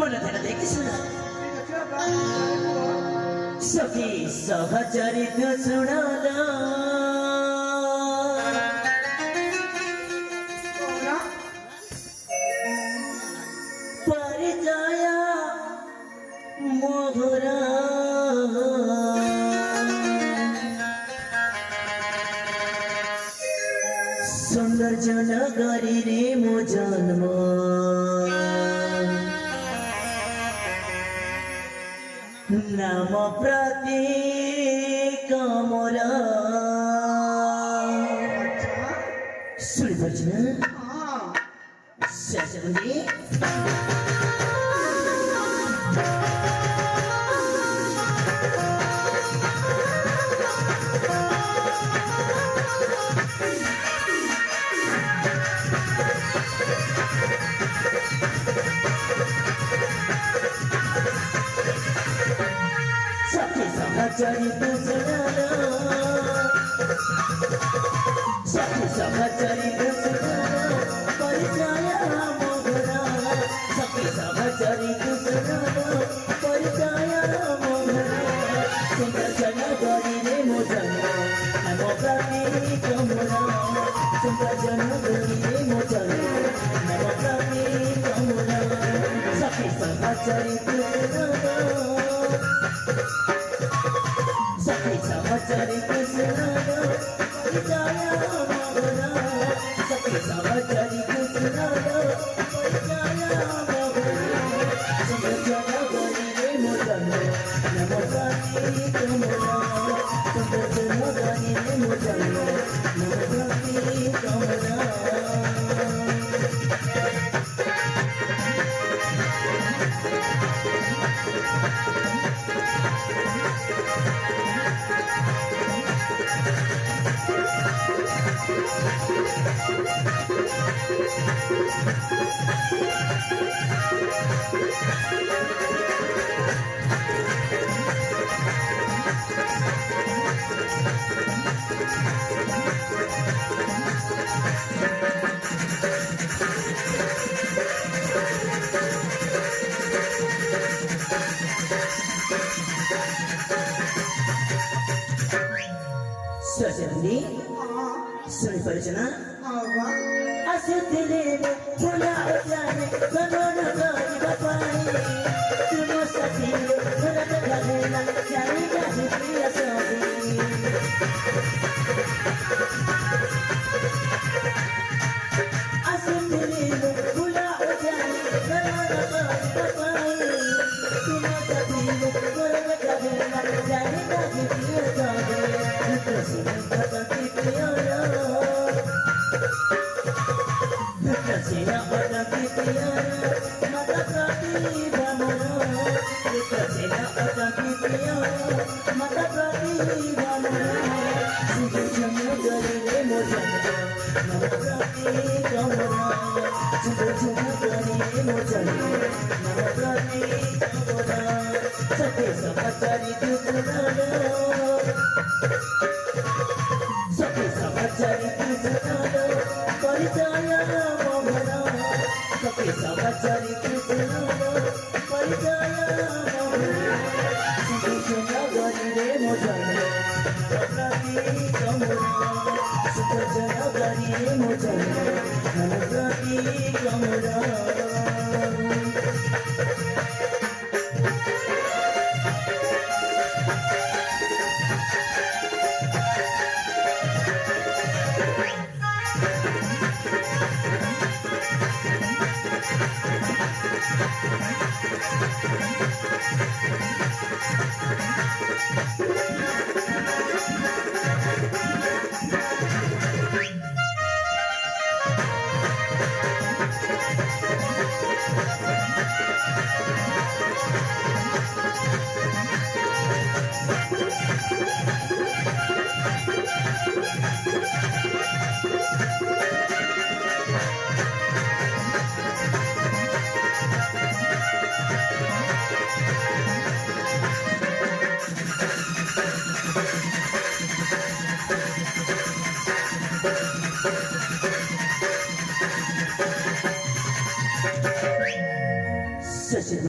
मन ध्यान ଦେଇକି ଶୁଣ ସଖୀ ସହଚରିତ ଶୁଣଲ ପରିଚୟ ମୋହର ସୌନ୍ଦର୍ଯ୍ୟ ନଗରୀରେ ମୋ ଜନ୍ମ नाम प्रति कमल सुनी पार्छ ना सहचरित सुनालो सखी सहचरित सुनालो परिचय मोहरा सखी सहचरित सुनालो परिचय मोहरा सुंदर नगरीरे मो जन्म नाम प्रति कमला सुंदर नगरीरे मो जन्म नाम प्रति कमला सखी सहचरित सुनालो सखी सहचरित सुनालो परिचय मोहरा सखी सहचरित सुनालो परिचय मोहरा सुंदर नगरीरे मो जन्म नाम प्रति कमला सुंदर नगरीरे मो जन्म नाम प्रति कमला सजनी सुनी पार्छ ना आसिले भुला जाने करोड़ गरीब पाई तुम सखी भरत घरेला जाने जाहि प्रिय सभी आसिले भुला जाने करोड़ गरीब पाई तुम सखी भरत घरेला जाने जाहि प्रिय सभी Sina pada kitiara mata prati bhamara Sina pada kitiara mata prati bhamara Sujana garire mo janma nama prati kamara Sujana garire mo janma nama prati kamara Sakhi samachari sunalo Sakhi samachari sunalo परिचय मोहरा सखी सहचरित सुनालो परिचय मोहरा सुंदर नगरीरे मो जन्म प्रति कमला सुंदर नगरीरे मो जन्म प्रति कमला Such a